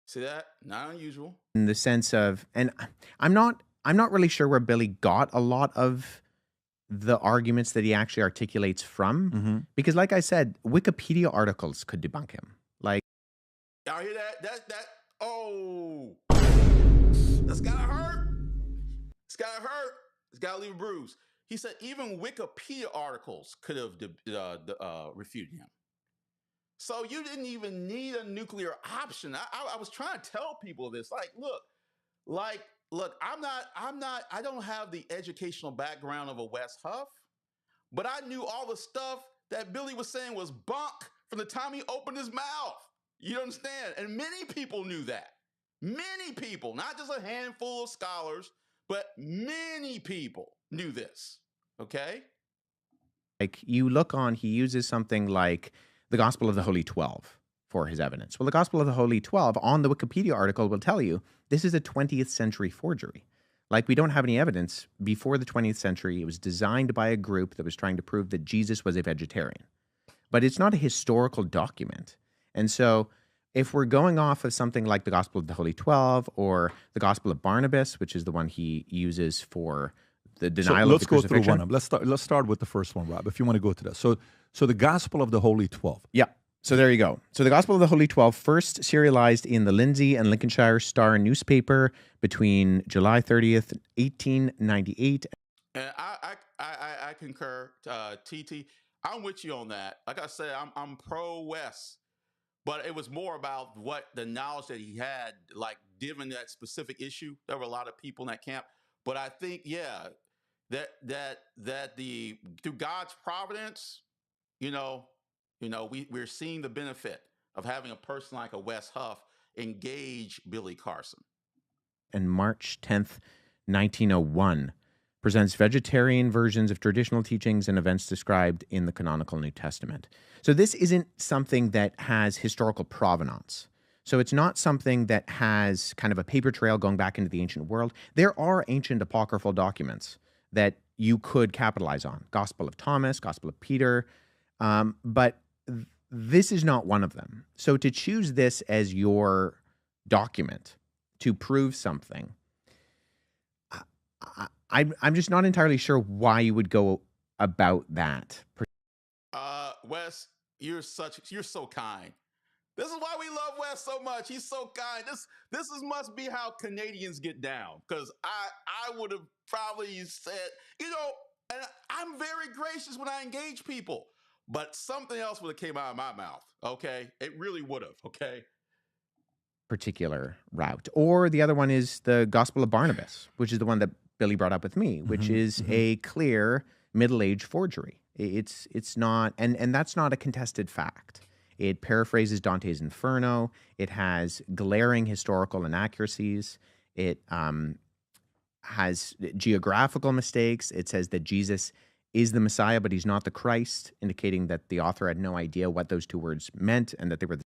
[SPEAKER 3] See that? Not unusual.
[SPEAKER 4] In the sense of, and I'm not really sure where Billy got a lot of the arguments that he actually articulates from, because, like I said, Wikipedia articles could debunk him. Like,
[SPEAKER 3] y'all hear that? Oh, that's gotta hurt. It's gotta hurt. It's gotta leave a bruise. He said even Wikipedia articles could have refuted him. So you didn't even need a nuclear option. I was trying to tell people this. Look, I don't have the educational background of a Wes Huff, but I knew all the stuff that Billy was saying was bunk from the time he opened his mouth. You understand? And many people knew that. Many people, not just a handful of scholars, but many people knew this. Okay?
[SPEAKER 4] Like, you look on, he uses something like the Gospel of the Holy 12 for his evidence. Well, the Gospel of the Holy 12 on the Wikipedia article will tell you this is a 20th century forgery. Like, we don't have any evidence before the 20th century. It was designed by a group that was trying to prove that Jesus was a vegetarian. But it's not a historical document. And so if we're going off of something like the Gospel of the Holy 12 or the Gospel of Barnabas, which is the one he uses for the denial of the crucifixion.
[SPEAKER 2] Let's go through one of them. Let's start with the first one, Rob, if you want to go to that. So the Gospel of the Holy 12.
[SPEAKER 4] Yeah. So there you go. So the Gospel of the Holy 12, first serialized in the Lindsay and Lincolnshire Star newspaper between July 30th, 1898.
[SPEAKER 3] And I concur, TT. I'm with you on that. Like I said, I'm pro Wes, but it was more about what the knowledge that he had, like given that specific issue. There were a lot of people in that camp, but I think, that through God's providence, we're seeing the benefit of having a person like a Wes Huff engage Billy Carson.
[SPEAKER 4] And March 10th, 1901, presents vegetarian versions of traditional teachings and events described in the canonical New Testament. So this isn't something that has historical provenance. So it's not something that has kind of a paper trail going back into the ancient world. There are ancient apocryphal documents that you could capitalize on. Gospel of Thomas, Gospel of Peter, but this is not one of them. So to choose this as your document to prove something, I'm just not entirely sure why you would go about that.
[SPEAKER 3] Wes, you're so kind. This is why we love Wes so much. He's so kind. Must be how Canadians get down. Because I would have probably said, and I'm very gracious when I engage people, but something else would have came out of my mouth. Okay, it really would have. Okay.
[SPEAKER 4] Particular route, or the other one is the Gospel of Barnabas, which is the one that Billy brought up with me, which is a clear middle-age forgery. It's not, and that's not a contested fact. It paraphrases Dante's Inferno. It has glaring historical inaccuracies. It has geographical mistakes. It says that Jesus is the Messiah, but he's not the Christ, indicating that the author had no idea what those two words meant and that they were the.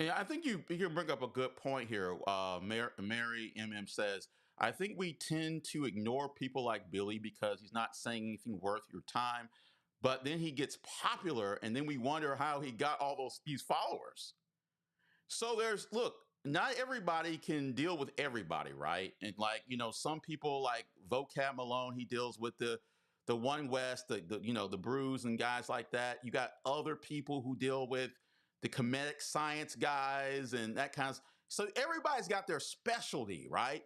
[SPEAKER 3] Yeah, I think you bring up a good point here. Mary MM says, I think we tend to ignore people like Billy because he's not saying anything worth your time. But then he gets popular, and then we wonder how he got all these followers. So look, not everybody can deal with everybody, right? And some people like Vocab Malone, he deals with the One West, the Brews and guys like that. You got other people who deal with the comedic science guys and that kind of. So everybody's got their specialty, right?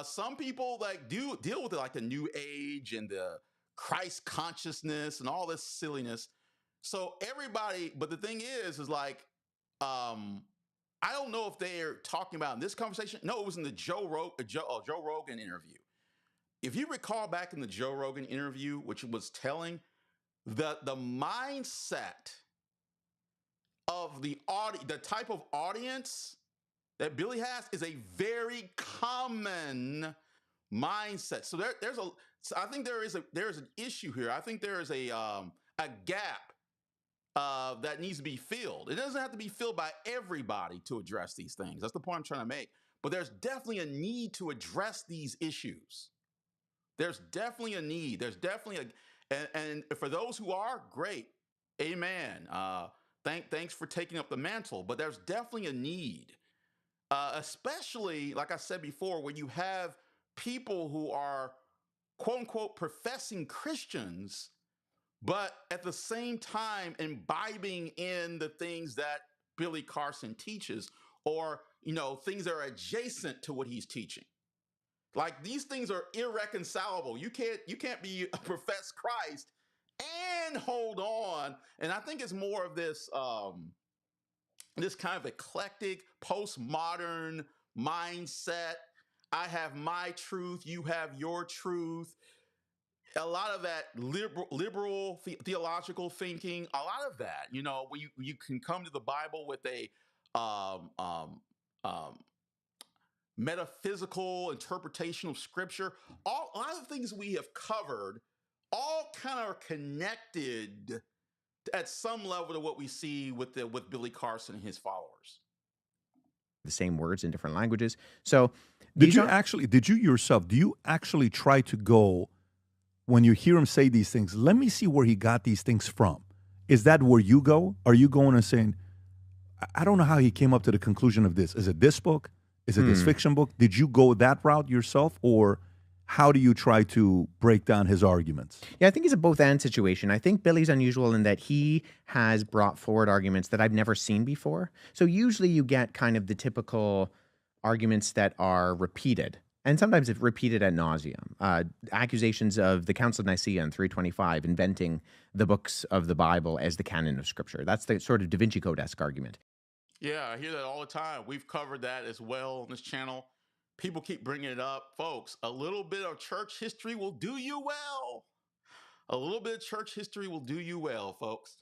[SPEAKER 3] Some people do deal with it, like the New Age and the Christ consciousness and all this silliness. So everybody, but the thing is I don't know if they're talking about in this conversation. No, it was in the Joe Rogan interview. If you recall back in the Joe Rogan interview, which was telling the mindset of the type of audience that Billy has is a very common mindset. So I think there is an issue here. I think there is a gap that needs to be filled. It doesn't have to be filled by everybody to address these things. That's the point I'm trying to make. But there's definitely a need to address these issues. There's definitely a need. There's definitely and for those who are, great, amen. Thanks for taking up the mantle. But there's definitely a need, especially like I said before, when you have people who are quote unquote professing Christians, but at the same time imbibing in the things that Billy Carson teaches, or things that are adjacent to what he's teaching. Like, these things are irreconcilable. You can't be a profess Christ and hold on. And I think it's more of this this kind of eclectic postmodern mindset. I have my truth, you have your truth. A lot of that liberal theological thinking, a lot of that, when you can come to the Bible with a metaphysical interpretation of Scripture. A lot of the things we have covered all kind of are connected at some level to what we see with Billy Carson and his followers.
[SPEAKER 4] The same words in different languages. So
[SPEAKER 2] do you actually try to go, when you hear him say these things, let me see where he got these things from? Is that where you go? Are you going and saying, I don't know how he came up to the conclusion of this. Is it this book? Is it this fiction book? Did you go that route yourself, or how do you try to break down his arguments?
[SPEAKER 4] Yeah, I think it's a both-and situation. I think Billy's unusual in that he has brought forward arguments that I've never seen before. So usually you get kind of the typical arguments that are repeated, and sometimes it's repeated ad nauseum. Accusations of the Council of Nicaea in 325 inventing the books of the Bible as the canon of Scripture. That's the sort of Da Vinci Code-esque argument.
[SPEAKER 3] Yeah, I hear that all the time. We've covered that as well on this channel. People keep bringing it up. Folks, a little bit of church history will do you well. A little bit of church history will do you well, folks.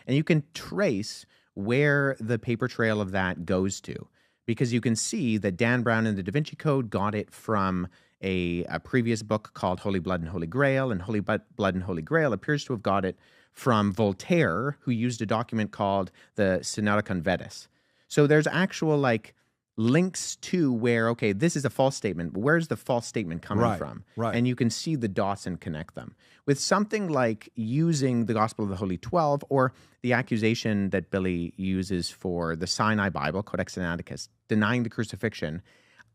[SPEAKER 4] And you can trace where the paper trail of that goes to, because you can see that Dan Brown in the Da Vinci Code got it from a previous book called Holy Blood and Holy Grail, and Holy Blood and Holy Grail appears to have got it from Voltaire, who used a document called the Synodicon Vetus. So there's actual like links to where, okay, this is a false statement, but where's the false statement coming from?
[SPEAKER 2] Right.
[SPEAKER 4] And you can see the dots and connect them. With something like using the Gospel of the Holy 12 or the accusation that Billy uses for the Sinai Bible, Codex Sinaiticus, denying the crucifixion,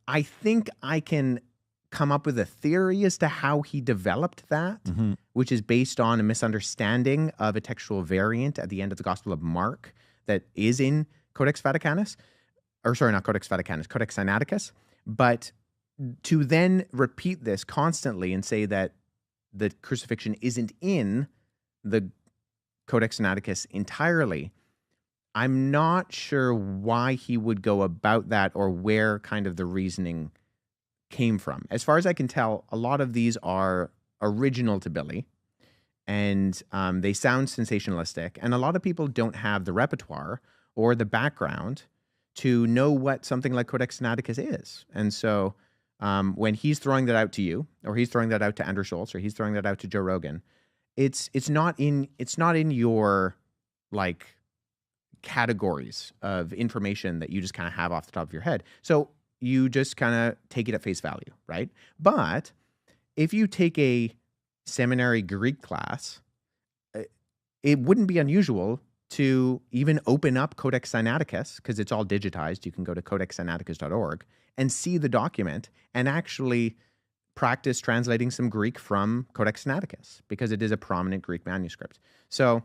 [SPEAKER 4] I think I can come up with a theory as to how he developed that, which is based on a misunderstanding of a textual variant at the end of the Gospel of Mark that is in Codex Vaticanus. Or sorry, not Codex Vaticanus, Codex Sinaiticus. But to then repeat this constantly and say that the crucifixion isn't in the Codex Sinaiticus entirely, I'm not sure why he would go about that or where kind of the reasoning came from. As far as I can tell, a lot of these are original to Billy, and they sound sensationalistic, and a lot of people don't have the repertoire or the background to know what something like Codex Sinaiticus is. And so when he's throwing that out to you, or he's throwing that out to Andrew Schultz, or he's throwing that out to Joe Rogan, it's not in your like categories of information that you just kind of have off the top of your head. So you just kind of take it at face value, right? But if you take a seminary Greek class, it wouldn't be unusual to even open up Codex Sinaiticus, because it's all digitized. You can go to codexsinaiticus.org and see the document and actually practice translating some Greek from Codex Sinaiticus, because it is a prominent Greek manuscript. So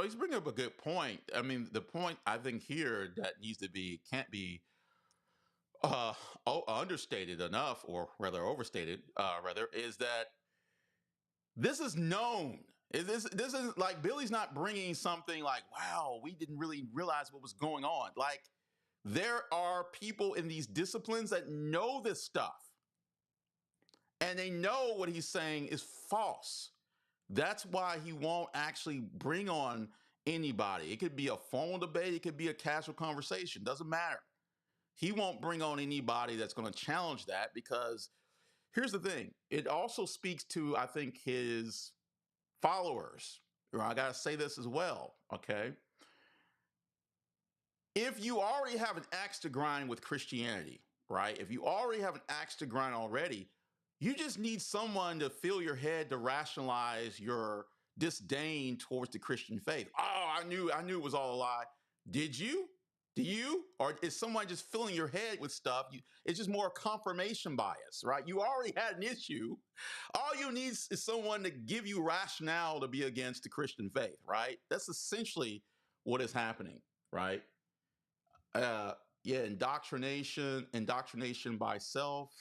[SPEAKER 3] he's bringing up a good point. I mean, the point I think here that can't be understated enough, or rather overstated, is that this is known. This is like Billy's not bringing something like, wow, we didn't really realize what was going on. Like, there are people in these disciplines that know this stuff, and they know what he's saying is false. That's why he won't actually bring on anybody. It could be a formal debate. It could be a casual conversation. Doesn't matter. He won't bring on anybody that's going to challenge that, because here's the thing. It also speaks to, I think, his followers. I got to say this as well, okay? If you already have an axe to grind with Christianity, right? If you already have an axe to grind already, you just need someone to fill your head to rationalize your disdain towards the Christian faith. Oh, I knew it was all a lie. Did you? Do you? Or is someone just filling your head with stuff? It's just more confirmation bias, right? You already had an issue. All you need is someone to give you rationale to be against the Christian faith, right? That's essentially what is happening, right? Indoctrination by self.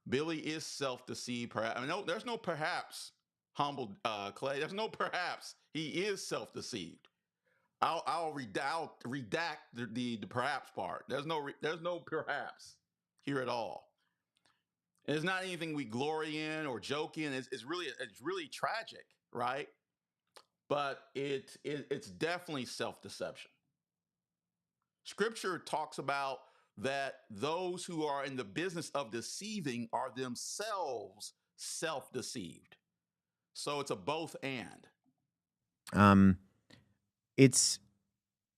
[SPEAKER 3] Billy is self-deceived. Perhaps. I mean, no, there's no perhaps, humble Clay. There's no perhaps. He is self-deceived. I'll redact the perhaps part. There's no perhaps here at all. And it's not anything we glory in or joke in. It's really tragic, right? But it's definitely self-deception. Scripture talks about that those who are in the business of deceiving are themselves self-deceived. So it's a both and.
[SPEAKER 4] It's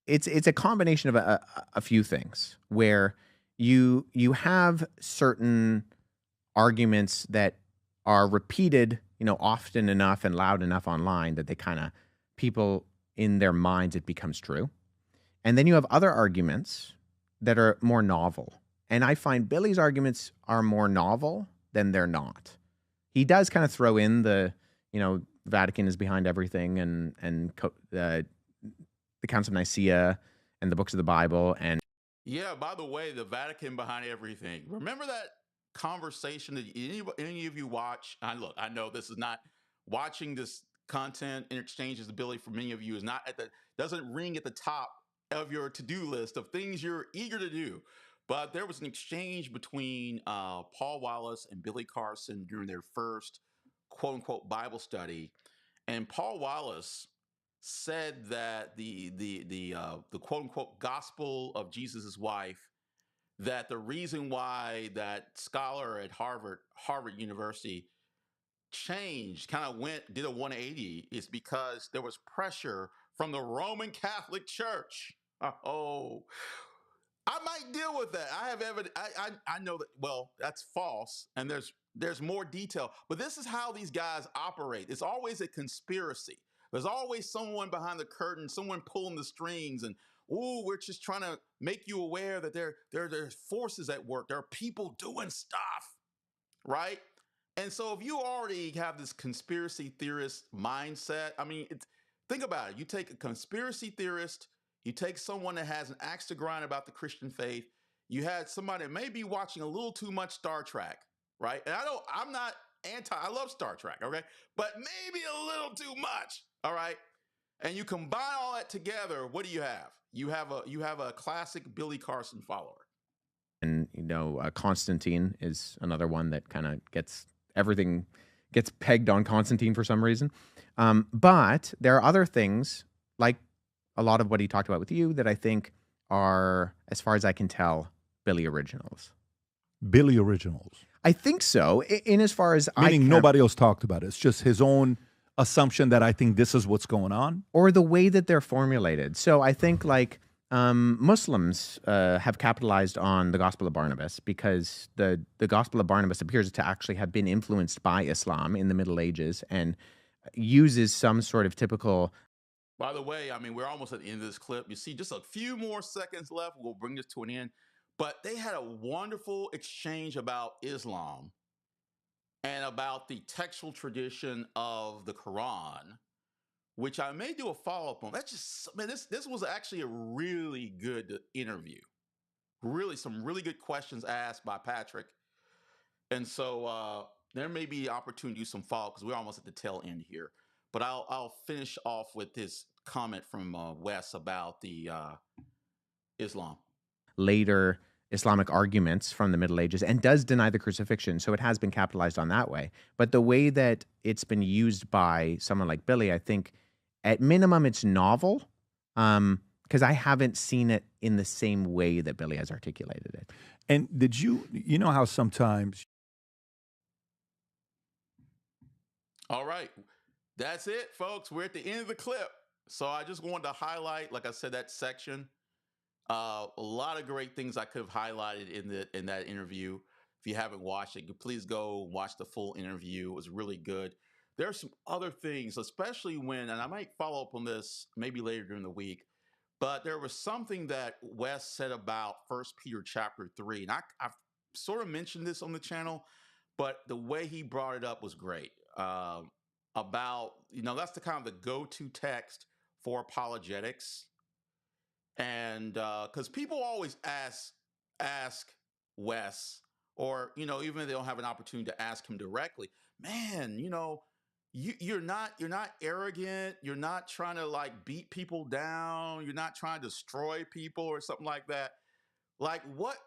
[SPEAKER 4] a combination of a few things where you have certain arguments that are repeated, often enough and loud enough online that they kind of, people in their minds, it becomes true. And then you have other arguments that are more novel. And I find Billy's arguments are more novel than they're not. He does kind of throw in the Vatican is behind everything, and the Council of Nicaea and the books of the Bible. And
[SPEAKER 3] yeah, by the way, the Vatican behind everything. Remember that conversation that any of you watch? I know this is not watching this content and exchanges with Billy for many of you is not doesn't ring at the top of your to-do list of things you're eager to do. But there was an exchange between Paul Wallace and Billy Carson during their first quote unquote Bible study. And Paul Wallace said that the quote unquote gospel of Jesus' wife, that the reason why that scholar at Harvard University changed, kind of did a 180, is because there was pressure from the Roman Catholic Church. Oh, I might deal with that. I have evidence. I know that. Well, that's false, and there's more detail. But this is how these guys operate. It's always a conspiracy. There's always someone behind the curtain, someone pulling the strings, and ooh, we're just trying to make you aware that there's forces at work. There are people doing stuff, right? And so if you already have this conspiracy theorist mindset, I mean, think about it. You take a conspiracy theorist, you take someone that has an axe to grind about the Christian faith, you had somebody that may be watching a little too much Star Trek, right? And I'm not I love Star Trek, okay? But maybe a little too much, all right? And you combine all that together, what do you have? You have a classic Billy Carson follower.
[SPEAKER 4] And Constantine is another one that kind of everything gets pegged on Constantine for some reason. But there are other things, like a lot of what he talked about with you, that I think are, as far as I can tell, Billy originals.
[SPEAKER 2] Billy originals.
[SPEAKER 4] I think so. In as far as
[SPEAKER 2] meaning nobody else talked about it. It's just his own assumption that I think this is what's going on,
[SPEAKER 4] or the way that they're formulated. So I think like Muslims have capitalized on the Gospel of Barnabas because the Gospel of Barnabas appears to actually have been influenced by Islam in the Middle Ages and uses some sort of typical.
[SPEAKER 3] By the way, I mean, we're almost at the end of this clip. You see just a few more seconds left. We'll bring this to an end. But they had a wonderful exchange about Islam and about the textual tradition of the Quran, which I may do a follow-up on. That's just, man, this was actually a really good interview. Really, some really good questions asked by Patrick. And so there may be opportunity to do some follow-up because we're almost at the tail end here. But I'll finish off with this comment from Wes about the Islam.
[SPEAKER 4] Later Islamic arguments from the Middle Ages and does deny the crucifixion. So it has been capitalized on that way. But the way that it's been used by someone like Billy, I think at minimum it's novel because I haven't seen it in the same way that Billy has articulated it.
[SPEAKER 2] And did you know how sometimes...
[SPEAKER 3] All right. That's it, folks. We're at the end of the clip. So I just wanted to highlight, like I said, that section. A lot of great things I could have highlighted in that interview. If you haven't watched it, please go watch the full interview. It was really good. There are some other things, especially when, and I might follow up on this maybe later during the week, but there was something that Wes said about 1 Peter chapter 3. And I've sort of mentioned this on the channel, but the way he brought it up was great. About, that's the kind of the go-to text for apologetics. And because people always ask Wes, or even if they don't have an opportunity to ask him directly, man, you're not arrogant, you're not trying to like beat people down, you're not trying to destroy people or something like that. Like what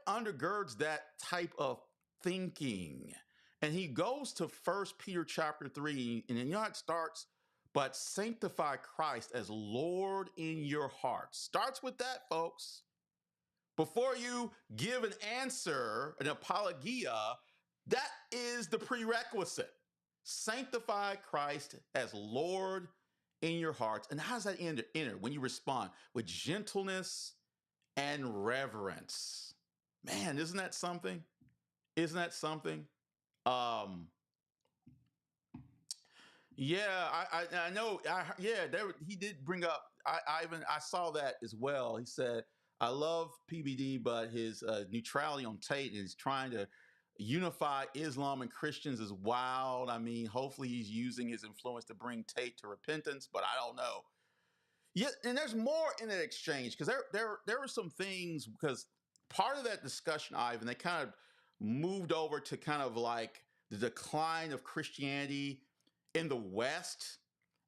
[SPEAKER 3] undergirds that type of thinking? And he goes to 1 Peter chapter 3, and then it starts. But sanctify Christ as Lord in your hearts. Starts with that, folks. Before you give an answer, an apologia, that is the prerequisite. Sanctify Christ as Lord in your hearts. And how does that enter? When you respond with gentleness and reverence. Man, isn't that something? Isn't that something? Yeah, I know. He did bring up. I saw that as well. He said, "I love PBD, but his neutrality on Tate is trying to unify Islam and Christians is wild. I mean, hopefully he's using his influence to bring Tate to repentance, but I don't know." Yeah, and there's more in that exchange because there were some things because part of that discussion, Ivan, they kind of moved over to kind of like the decline of Christianity in the West.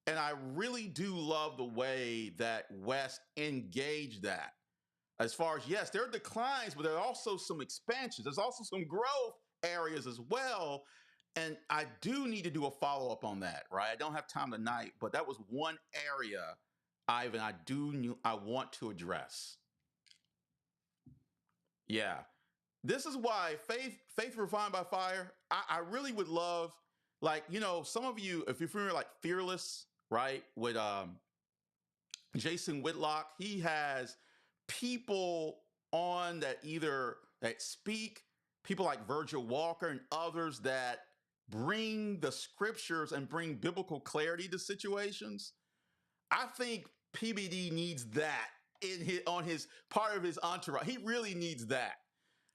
[SPEAKER 3] And I really do love the way that West engaged that. As far as, yes, there are declines, but there are also some expansions. There's also some growth areas as well. And I do need to do a follow-up on that, right? I don't have time tonight, but that was one area, Ivan, I want to address. Yeah. This is why faith refined by fire, I really would love, like, some of you, if you're familiar like Fearless, right? With Jason Whitlock. He has people on that speak, people like Virgil Walker and others that bring the scriptures and bring biblical clarity to situations. I think PBD needs that on his part of his entourage. He really needs that,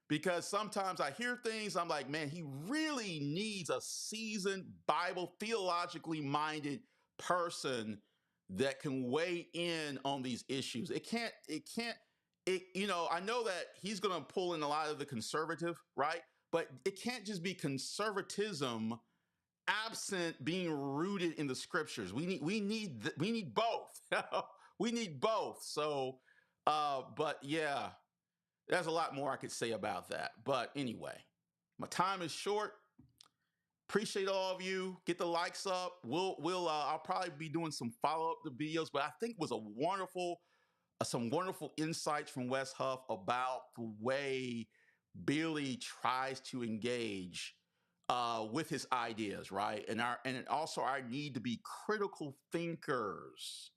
[SPEAKER 3] because sometimes I hear things, I'm like, man, he really needs a seasoned Bible, theologically minded person that can weigh in on these issues. I know that he's going to pull in a lot of the conservative, right? But it can't just be conservatism absent being rooted in the scriptures. We need both. We need both. So, but yeah, there's a lot more I could say about that. But anyway, my time is short. Appreciate all of you. Get the likes up. I'll probably be doing some follow-up videos, but I think it was some wonderful insights from Wes Huff about the way Billy tries to engage with his ideas, right? And also our need to be critical thinkers,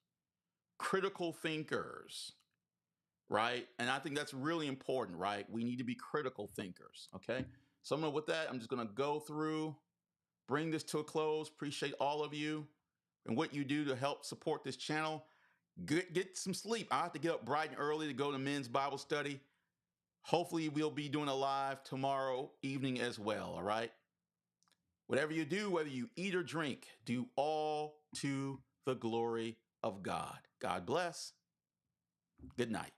[SPEAKER 3] right? And I think that's really important, right? We need to be critical thinkers, okay? So with that, I'm just going to go through, bring this to a close. Appreciate all of you and what you do to help support this channel. Get some sleep. I have to get up bright and early to go to men's Bible study. Hopefully we'll be doing a live tomorrow evening as well, all right? Whatever you do, whether you eat or drink, do all to the glory of God. God bless. Good night.